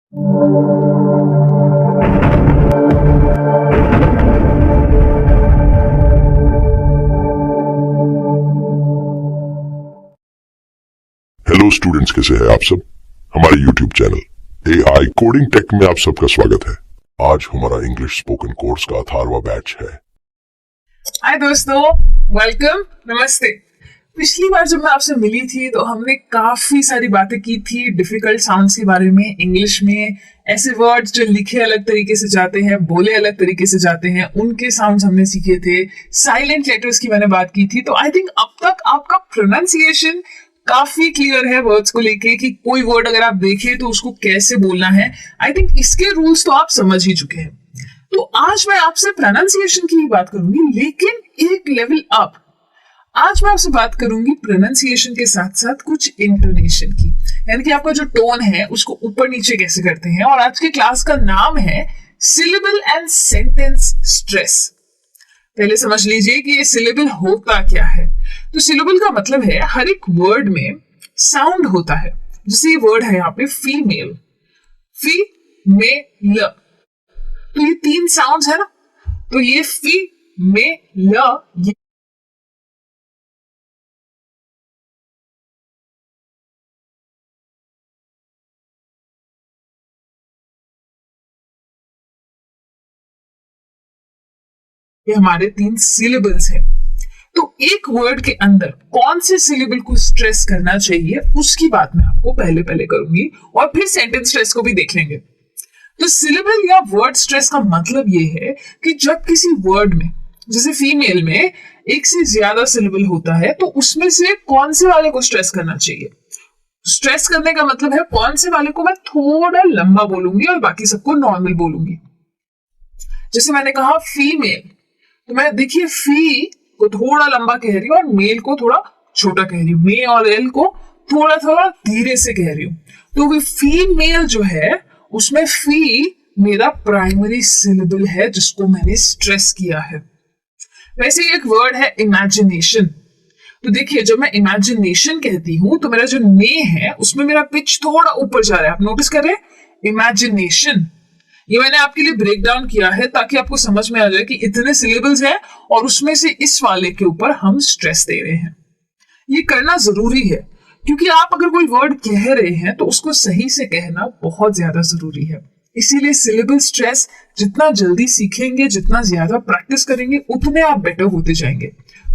Hello students, कैसे हैं आप सब। हमारे YouTube channel AI coding tech में आप सबका स्वागत है। आज हमारा इंग्लिश स्पोकन कोर्स का 18वां बैच है। हाय दोस्तों, वेलकम, नमस्ते। पिछली बार जब मैं आपसे मिली थी तो हमने काफी सारी बातें की थी डिफिकल्ट साउंड्स के बारे में। इंग्लिश में ऐसे वर्ड्स जो लिखे अलग तरीके से जाते हैं, बोले अलग तरीके से जाते हैं, उनके साउंड्स हमने सीखे थे। साइलेंट लेटर्स की मैंने बात की थी। तो आई थिंक अब तक आपका प्रोनाउंसिएशन काफी क्लियर है वर्ड्स को लेके कि कोई वर्ड अगर आप देखें तो उसको कैसे बोलना है। आई थिंक इसके रूल्स तो आप समझ ही चुके हैं। तो आज मैं आपसे प्रोनाउंसिएशन की ही बात करूंगी, लेकिन एक लेवल अप। आज मैं आपसे बात करूंगी प्रोनाउंसिएशन के साथ साथ कुछ इंटोनेशन की, यानी कि आपका जो टोन है उसको ऊपर नीचे कैसे करते हैं। और आज की क्लास का नाम है सिलेबल एंड सेंटेंस स्ट्रेस। पहले समझ लीजिए कि ये सिलेबल होता क्या है। तो सिलेबल का मतलब है हर एक वर्ड में साउंड होता है। जैसे ये वर्ड है यहाँ पे फीमेल, फी में ल, तो ये 3 साउंड्स है ना। तो ये फी में ल, ये हमारे 3 सिलेबल्स हैं। तो एक वर्ड के अंदर कौन से सिलेबल को स्ट्रेस करना चाहिए उसकी बात मैं आपको पहले पहले करूंगी, और फिर सेंटेंस स्ट्रेस को भी देख लेंगे। तो सिलेबल या वर्ड स्ट्रेस का मतलब ये है कि जब किसी वर्ड में, जैसे फीमेल में, एक से ज्यादा सिलेबल होता है तो उसमें से कौन से वाले को स्ट्रेस करना चाहिए। स्ट्रेस करने का मतलब है कौन से वाले को मैं थोड़ा लंबा बोलूंगी और बाकी सबको नॉर्मल बोलूंगी। जैसे मैंने कहा फीमेल, तो मैं देखिए फी को थोड़ा लंबा कह रही हूँ और मेल को थोड़ा छोटा कह रही हूँ, मे और एल को थोड़ा थोड़ा धीरे से कह रही हूँ। तो वो फीमेल जो है उसमें फी मेरा प्राइमरी सिलेबल है जिसको मैंने स्ट्रेस किया है। वैसे एक वर्ड है इमेजिनेशन। तो देखिए जब मैं इमेजिनेशन कहती हूं तो मेरा जो ने है उसमें मेरा पिच थोड़ा ऊपर जा रहा है। आप नोटिस करें, इमेजिनेशन। ये मैंने आपके लिए ब्रेक डाउन किया है ताकि आपको समझ में आ जाए कि इतने सिलेबल्स हैं और उसमें से इस वाले के ऊपर हम स्ट्रेस दे रहे हैं। ये करना जरूरी है क्योंकि आप अगर कोई वर्ड कह रहे हैं तो उसको सही से कहना बहुत ज्यादा जरूरी है। इसीलिए सिलेबल स्ट्रेस जितना जल्दी सीखेंगे, जितना ज्यादा प्रैक्टिस करेंगे, उतने आप बेटर होते जाएंगे,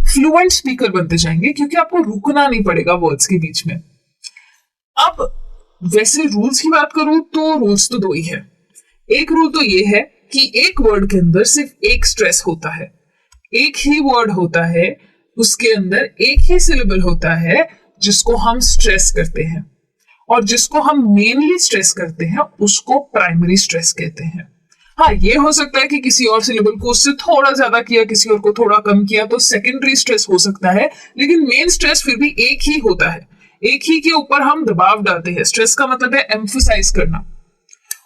फ्लुएंट स्पीकर बनते जाएंगे, क्योंकि आपको रुकना नहीं पड़ेगा वर्ड्स के बीच में। अब वैसे रूल्स की बात करूं तो रूल्स तो 2 ही है। एक रूल तो ये है कि एक वर्ड के अंदर सिर्फ एक स्ट्रेस होता है, एक ही वर्ड होता है, उसके अंदर एक ही सिलेबल होता है जिसको हम स्ट्रेस करते हैं, और जिसको हम मेनली स्ट्रेस करते हैं उसको प्राइमरी स्ट्रेस कहते हैं। हाँ, ये हो सकता है कि किसी और सिलेबल को उससे थोड़ा ज्यादा किया, किसी और को थोड़ा कम किया, तो सेकेंडरी स्ट्रेस हो सकता है, लेकिन मेन स्ट्रेस फिर भी एक ही होता है। एक ही के ऊपर हम दबाव डालते हैं। स्ट्रेस का मतलब है एम्फसाइज करना।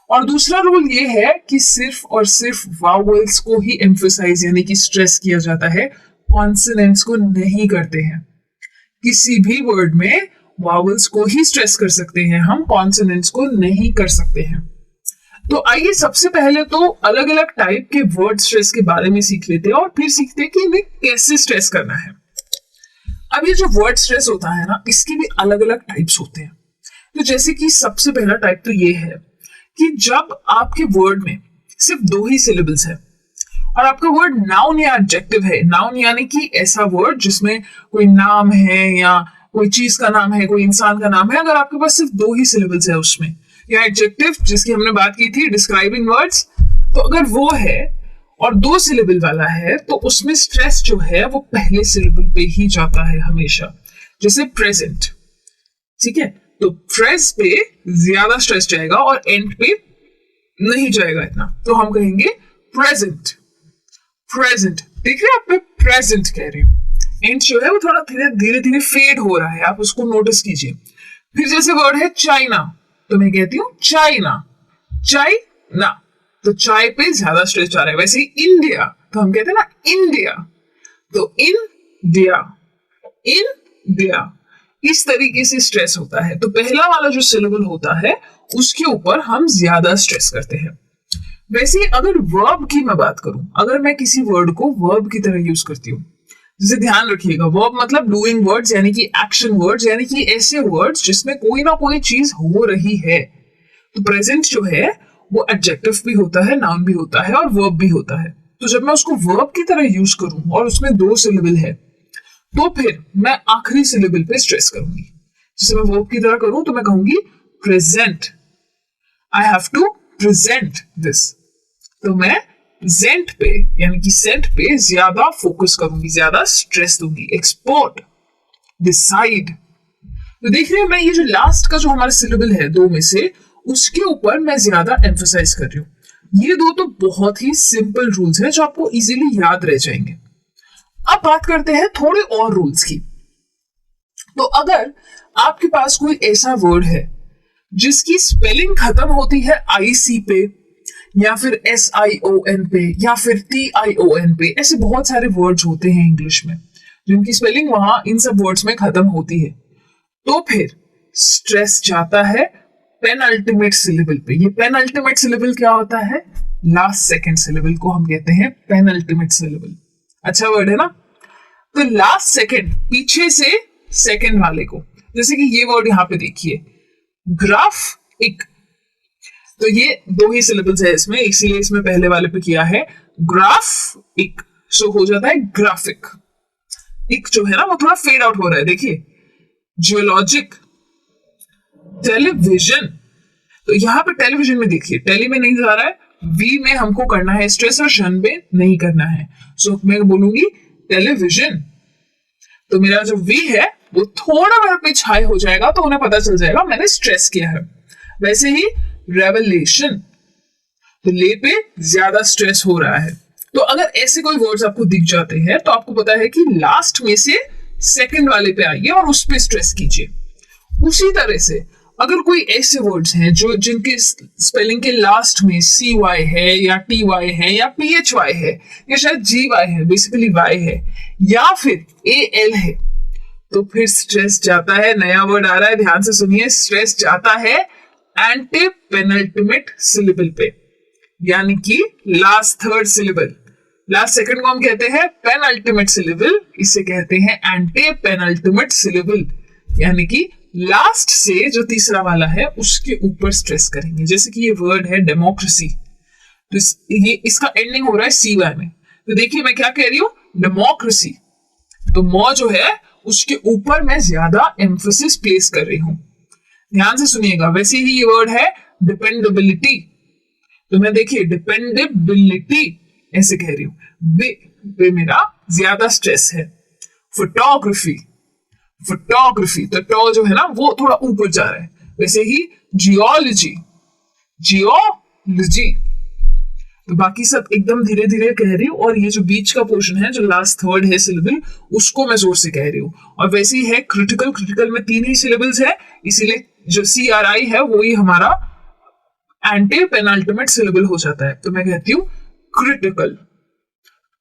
और दूसरा रूल ये है कि सिर्फ और सिर्फ वावल्स को ही एम्फसाइज यानी कि स्ट्रेस किया जाता है, कॉन्सोनेंट्स को नहीं करते हैं। किसी भी वर्ड में वावल्स को ही स्ट्रेस कर सकते हैं हम, कॉन्सोनेंट्स को नहीं कर सकते हैं। तो आइए सबसे पहले तो अलग अलग टाइप के वर्ड स्ट्रेस के बारे में सीख लेते हैं और फिर सीखते हैं कि इन्हें कैसे स्ट्रेस करना है। अब ये जो वर्ड स्ट्रेस होता है ना, इसके भी अलग अलग टाइप्स होते हैं। तो जैसे कि सबसे पहला टाइप तो ये है कि जब आपके वर्ड में सिर्फ 2 ही सिलेबल्स है और आपका वर्ड नाउन या एडजेक्टिव है। नाउन यानी कि ऐसा वर्ड जिसमें कोई नाम है या कोई चीज का नाम है, कोई इंसान का नाम है, अगर आपके पास सिर्फ 2 ही सिलेबल्स है उसमें, या एडजेक्टिव जिसकी हमने बात की थी डिस्क्राइबिंग वर्ड्स, तो अगर वो है और 2 सिलेबल वाला है तो उसमें स्ट्रेस जो है वो पहले सिलेबल पे ही जाता है हमेशा। जैसे प्रेजेंट, ठीक है, तो प्रेस पे ज्यादा स्ट्रेस जाएगा और एंड पे नहीं जाएगा इतना, तो हम कहेंगे प्रेजेंट। प्रेजेंट, देख रहे हैं आप, मैं प्रेजेंट कह रही हूँ। एंड जो है वो थोड़ा धीरे धीरे फेड हो रहा है, आप उसको नोटिस कीजिए। फिर जैसे वर्ड है चाइना, तो मैं कहती हूँ चाइना, चाइना, तो चाय पे ज्यादा स्ट्रेस जा रहा है। वैसे ही इंडिया, तो हम कहते हैं ना इंडिया, तो इंडिया, इंडिया, इस तरीके से स्ट्रेस होता है। तो पहला वाला जो सिलेबल होता है उसके ऊपर हम ज्यादा स्ट्रेस करते हैं। वैसे अगर वर्ब की मैं बात करूं, अगर मैं किसी वर्ड को वर्ब की तरह यूज करती हूँ, जिसे ध्यान रखिएगा, वर्ब मतलब डूइंग वर्ड्स यानी कि एक्शन वर्ड्स, यानी कि ऐसे वर्ड्स जिसमें कोई ना कोई चीज हो रही है। तो प्रेजेंट जो है वो एडजेक्टिव भी होता है, नाउन भी होता है और वर्ब भी होता है। तो जब मैं उसको वर्ब की तरह यूज करूं और उसमें 2 सिलेबल है, तो फिर मैं आखिरी सिलेबल पे स्ट्रेस करूंगी। जैसे मैं वर्ब की तरह करूं तो मैं कहूंगी present, I have to present this. तो मैं जेंट पे यानी कि सेंट पे ज्यादा फोकस करूंगी, ज्यादा स्ट्रेस दूंगी। Export, decide. तो देख रहे हैं, मैं ये जो लास्ट का जो हमारा सिलेबल है 2 में से, उसके ऊपर मैं ज्यादा एम्फसाइज कर रही हूं। ये 2 तो बहुत ही सिंपल रूल्स हैं जो आपको इजीली याद रह जाएंगे। अब बात करते हैं थोड़े और रूल्स की। तो अगर आपके पास कोई ऐसा वर्ड है जिसकी स्पेलिंग खत्म होती है IC पे, या फिर SION पे, या फिर TION पे, ऐसे बहुत सारे वर्ड्स होते हैं इंग्लिश में जिनकी स्पेलिंग वहां इन सब वर्ड्स में खत्म होती है, तो फिर स्ट्रेस जाता है पेनअल्टीमेट सिलेबल पे। ये पेनअल्टीमेट सिलेबल क्या होता है? लास्ट सेकंड सिलेबल को हम कहते हैं पेनअल्टीमेट सिलेबल। अच्छा वर्ड है ना? तो लास्ट सेकंड, पीछे से सेकंड वाले को, जैसे कि ये वर्ड यहां पे देखिए, ग्राफिक। तो ये 2 ही सिलेबल्स है इसमें, इसीलिए इसमें पहले वाले पे किया है ग्राफिक, सो हो जाता है ग्राफिक। एक जो है ना वो थोड़ा फेड आउट हो रहा है, देखिए। Geologic, television. तो यहां पे टेलीविजन में देखिए, टेली में नहीं जा रहा है, वी में हमको करना है स्ट्रेस और शन में नहीं करना है। सो मैं बोलूंगी टेलीविजन। तो मेरा जो वी है वो थोड़ा बड़ा पिच हाई हो जाएगा, तो उन्हें पता चल जाएगा मैंने स्ट्रेस किया है। वैसे ही रेवलेशन, तो ले पे ज्यादा स्ट्रेस हो रहा है। तो अगर ऐसे कोई वर्ड्स आपको दिख जाते हैं तो आपको पता है कि लास्ट में से सेकंड वाले पे आइए और उस पे स्ट्रेस कीजिए। उसी तरह से अगर कोई ऐसे वर्ड्स हैं जो जिनके स्पेलिंग के लास्ट में CY है या TY है या PHY है या शायद GY है, बेसिकली Y है, या फिर AL है, तो फिर स्ट्रेस जाता है। नया वर्ड आ रहा है, ध्यान से सुनिए, स्ट्रेस जाता है एंटी पेनल्टीमेट सिलेबल पे, यानी कि last third syllable. Last second को हम कहते हैं पेनल्टीमेट सिलेबल, इसे कहते हैं एंटी पेनल्टीमेट सिलेबल, यानी कि लास्ट से जो तीसरा वाला है उसके ऊपर स्ट्रेस करेंगे। जैसे कि ये वर्ड है डेमोक्रेसी, तो ये इसका एंडिंग हो रहा है CY में। तो देखिए मैं क्या कह रही हूं, डेमोक्रेसी। तो मॉ जो है उसके ऊपर मैं ज्यादा एम्फोसिस प्लेस कर रही हूं। ध्यान से सुनिएगा। वैसे ही ये वर्ड है डिपेंडेबिलिटी, तो मैं देखिए डिपेंडेबिलिटी ऐसे कह रही हूं, बे मेरा ज्यादा स्ट्रेस है। फोटोग्राफी, फोटोग्राफी, तो टॉ जो है ना वो थोड़ा ऊपर जा रहा है। वैसे ही जियोलॉजी, जियोलॉजी, तो बाकी सब एकदम धीरे धीरे कह रही हूँ, और ये जो बीच का पोर्शन है जो लास्ट थर्ड है सिलेबल, उसको मैं जोर से कह रही हूँ। और वैसे ही है क्रिटिकल, क्रिटिकल में 3 ही सिलेबल्स है, इसीलिए जो CRI है वो ही हमारा एंटी पेनल्टीमेट सिलेबल हो जाता है। तो मैं कहती हूँ क्रिटिकल,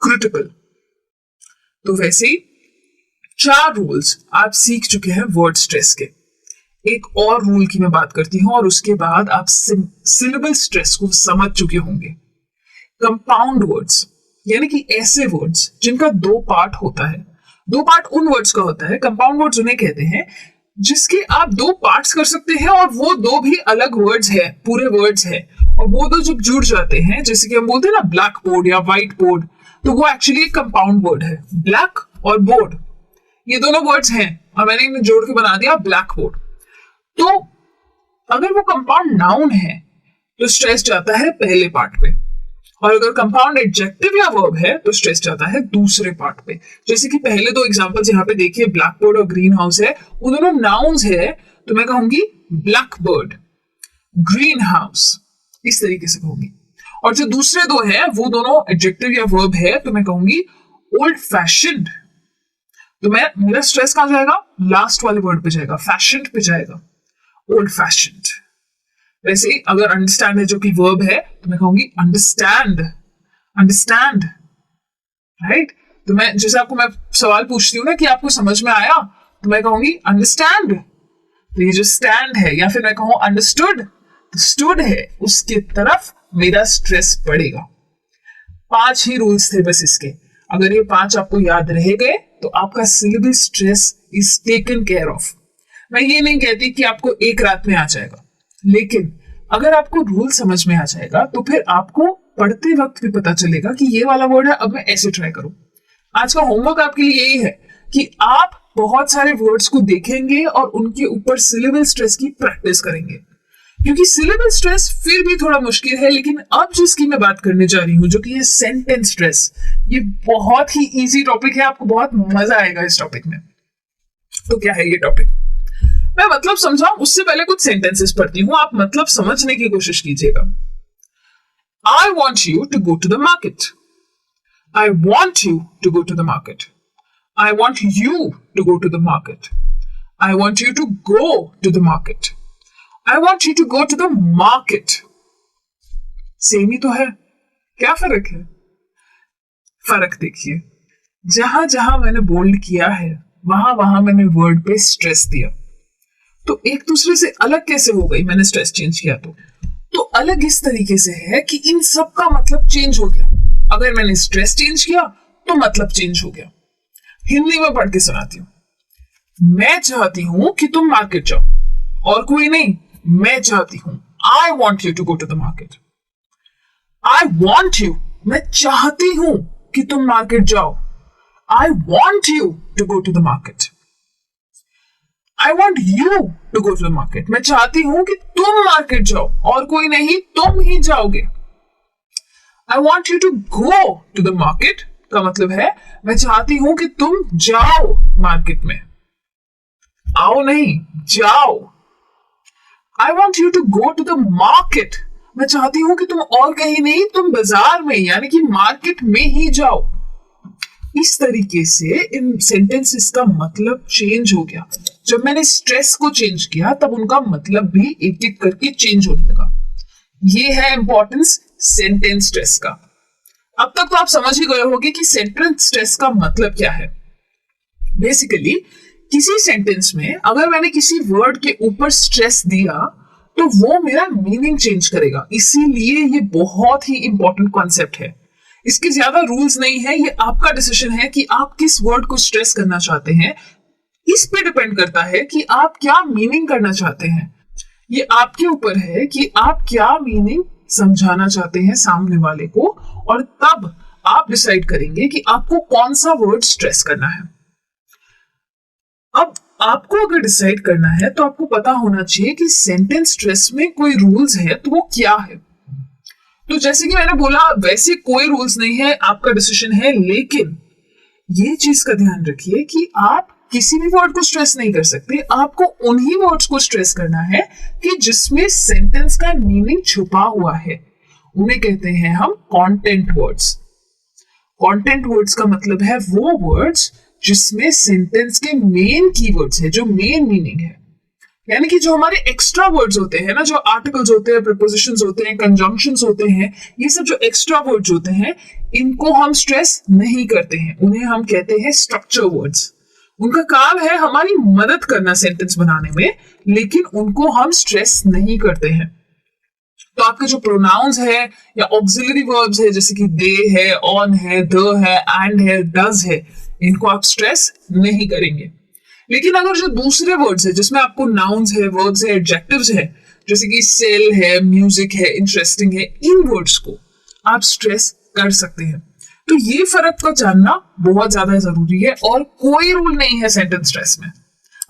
क्रिटिकल। तो वैसे ही 4 रूल्स आप सीख चुके हैं वर्ड स्ट्रेस के। एक और रूल की मैं बात करती हूं और उसके बाद आप सिलेबल स्ट्रेस को समझ चुके होंगे। कंपाउंड वर्ड्स, यानी कि ऐसे वर्ड्स जिनका 2 पार्ट होता है। 2 पार्ट उन वर्ड्स का होता है, कंपाउंड वर्ड्स उन्हें कहते हैं जिसके आप 2 पार्ट्स कर सकते हैं और वो 2 भी अलग वर्ड्स है, पूरे वर्ड्स है। और वो 2 जब जुड़ जाते हैं, जैसे कि हम बोलते हैं ना ब्लैक बोर्ड या व्हाइट बोर्ड, तो वो एक्चुअली एक कंपाउंड वर्ड है। ब्लैक और बोर्ड, ये दोनों वर्ड्स हैं और मैंने इन्हें जोड़ के बना दिया ब्लैक बोर्ड। तो अगर वो कंपाउंड नाउन है तो स्ट्रेस जाता है पहले पार्ट पे, और अगर कंपाउंड एडजेक्टिव या वर्ब है तो स्ट्रेस जाता है दूसरे पार्ट पे। जैसे कि पहले 2 एग्जांपल्स यहाँ पे देखिए, ब्लैक बोर्ड और ग्रीन हाउस है, वो दोनों नाउन्स है, तो मैं कहूंगी ब्लैक बर्ड, ग्रीन हाउस, इस तरीके से कहूंगी। और जो दूसरे 2 है वो दोनों एडजेक्टिव या वर्ब है, तो मैं कहूंगी ओल्ड फैशन्ड। तो मेरा स्ट्रेस कहां जाएगा? लास्ट वाले वर्ड पे जाएगा, फैशन्ड पे जाएगा, ओल्ड फैशन्ड। वैसे ही अगर अंडरस्टैंड है जो कि वर्ब है, तो मैं कहूंगी अंडरस्टैंड, अंडरस्टैंड, राइट। तो मैं जैसे आपको मैं सवाल पूछती हूँ ना कि आपको समझ में आया, तो मैं कहूंगी अंडरस्टैंड। तो ये जो स्टैंड है, या फिर मैं कहूँ अंडरस्टूड, स्टूड है उसके तरफ मेरा स्ट्रेस पड़ेगा। 5 ही रूल्स थे बस इसके। अगर ये 5 आपको याद रह गए तो आपका syllable stress is taken care of. मैं ये नहीं कहती कि आपको एक रात में आ जाएगा, लेकिन अगर आपको रूल समझ में आ जाएगा तो फिर आपको पढ़ते वक्त भी पता चलेगा कि ये वाला वर्ड है, अब मैं ऐसे ट्राई करूं। आज का होमवर्क आपके लिए यही है कि आप बहुत सारे वर्ड्स को देखेंगे और उनके ऊपर सिलेबल स्ट्रेस की प्रैक्टिस करेंगे, क्योंकि सिलेबल स्ट्रेस फिर भी थोड़ा मुश्किल है। लेकिन अब जिसकी मैं बात करने जा रही हूं, जो कि ये सेंटेंस स्ट्रेस, ये बहुत ही इजी टॉपिक है। आपको बहुत मजा आएगा इस टॉपिक में। तो क्या है ये टॉपिक, मैं मतलब समझाऊं उससे पहले कुछ सेंटेंसेस पढ़ती हूं, आप मतलब समझने की कोशिश कीजिएगा। I want you to go to the market. I want you to go to the market. I want you to go to the market. I want you to go to the market. I want you to go to the market. Same ही तो है, क्या फर्क है? फर्क देखिए, जहां जहां मैंने बोल्ड किया है वहां वहां मैंने वर्ड पे स्ट्रेस दिया। तो एक दूसरे से अलग कैसे हो गई? मैंने स्ट्रेस चेंज किया तो अलग इस तरीके से है कि इन सब का मतलब चेंज हो गया। अगर मैंने स्ट्रेस चेंज किया तो मतलब चेंज हो गया। हिंदी में पढ़ के सुनाती हूं। मैं चाहती हूं कि तुम मार्केट जाओ, और कोई नहीं, मैं चाहती हूं। I want you to go to the market. I want you, मैं चाहती हूं कि तुम मार्केट जाओ। I want you to go to the market. I want you to go to the market. मैं चाहती हूं कि तुम मार्केट जाओ, और कोई नहीं, तुम ही जाओगे। I want you to go to the market का मतलब है मैं चाहती हूं कि तुम जाओ मार्केट में। आओ नहीं, जाओ। I want you to go to the market. मैं चाहती हूं कि तुम और कहीं नहीं, तुम बाजार में, यानी कि मार्केट में ही जाओ। इस तरीके से इन सेंटेंसेस का मतलब चेंज हो गया। जब मैंने स्ट्रेस को चेंज किया तब उनका मतलब भी एक एक करके चेंज होने लगा। ये है इंपॉर्टेंस सेंटेंस स्ट्रेस का। अब तक तो आप समझ ही गए होंगे कि सेंटेंस स्ट्रेस का मतलब क्या है। बेसिकली किसी सेंटेंस में अगर मैंने किसी वर्ड के ऊपर स्ट्रेस दिया तो वो मेरा मीनिंग चेंज करेगा। इसीलिए ये बहुत ही इंपॉर्टेंट कॉन्सेप्ट है। इसके ज्यादा रूल्स नहीं है, ये आपका डिसीजन है कि आप किस वर्ड को स्ट्रेस करना चाहते हैं। इस पे डिपेंड करता है कि आप क्या मीनिंग करना चाहते हैं। ये आपके ऊपर है कि आप क्या मीनिंग समझाना चाहते हैं सामने वाले को, और तब आप डिसाइड करेंगे कि आपको कौन सा वर्ड स्ट्रेस करना है। अब आपको अगर डिसाइड करना है तो आपको पता होना चाहिए कि सेंटेंस स्ट्रेस में कोई रूल्स है तो वो क्या है। तो जैसे कि मैंने बोला, वैसे कोई रूल्स नहीं है, आपका डिसीजन है। लेकिन ये चीज का ध्यान रखिए कि आप किसी भी वर्ड को स्ट्रेस नहीं कर सकते। आपको उन्हीं वर्ड्स को स्ट्रेस करना है कि जिसमें सेंटेंस का मीनिंग छुपा हुआ है। उन्हें कहते हैं हम कंटेंट वर्ड्स। कंटेंट वर्ड्स का मतलब है वो वर्ड्स जिसमें सेंटेंस के मेन कीवर्ड्स है, जो मेन मीनिंग है। यानी कि जो हमारे एक्स्ट्रा वर्ड्स होते हैं ना, जो आर्टिकल्स होते हैं, प्रीपोजिशंस होते हैं, कंजंक्शंस होते हैं, ये सब जो एक्स्ट्रा वर्ड्स होते हैं, इनको हम स्ट्रेस नहीं करते हैं। उन्हें हम कहते हैं स्ट्रक्चर वर्ड्स। उनका काम है हमारी मदद करना सेंटेंस बनाने में, लेकिन उनको हम स्ट्रेस नहीं करते हैं। तो आपके जो प्रोनाउंस है या ऑक्सिलरी वर्ब्स है, जैसे कि दे है, ऑन है, द है, एंड है, डज है, इनको आप स्ट्रेस नहीं करेंगे। लेकिन अगर जो दूसरे वर्ड्स है जिसमें आपको नाउन्स है, वर्ब्स है, एडजेक्टिव्स है, जैसे कि सेल है, म्यूजिक है, इंटरेस्टिंग है, इन वर्ड्स को आप स्ट्रेस कर सकते हैं। तो ये फर्क को जानना बहुत ज्यादा जरूरी है, और कोई रूल नहीं है सेंटेंस स्ट्रेस में।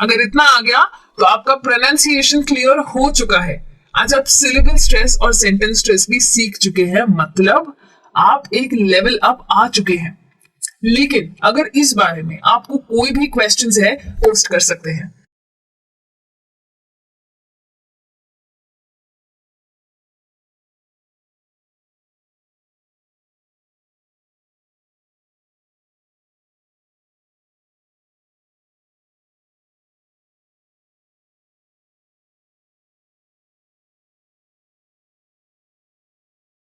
अगर इतना आ गया तो आपका प्रोनाउंसिएशन क्लियर हो चुका है। आज आप सिलेबल स्ट्रेस और सेंटेंस स्ट्रेस भी सीख चुके हैं, मतलब आप एक लेवल अप आ चुके हैं। लेकिन अगर इस बारे में आपको कोई भी क्वेश्चंस है, पोस्ट कर सकते हैं।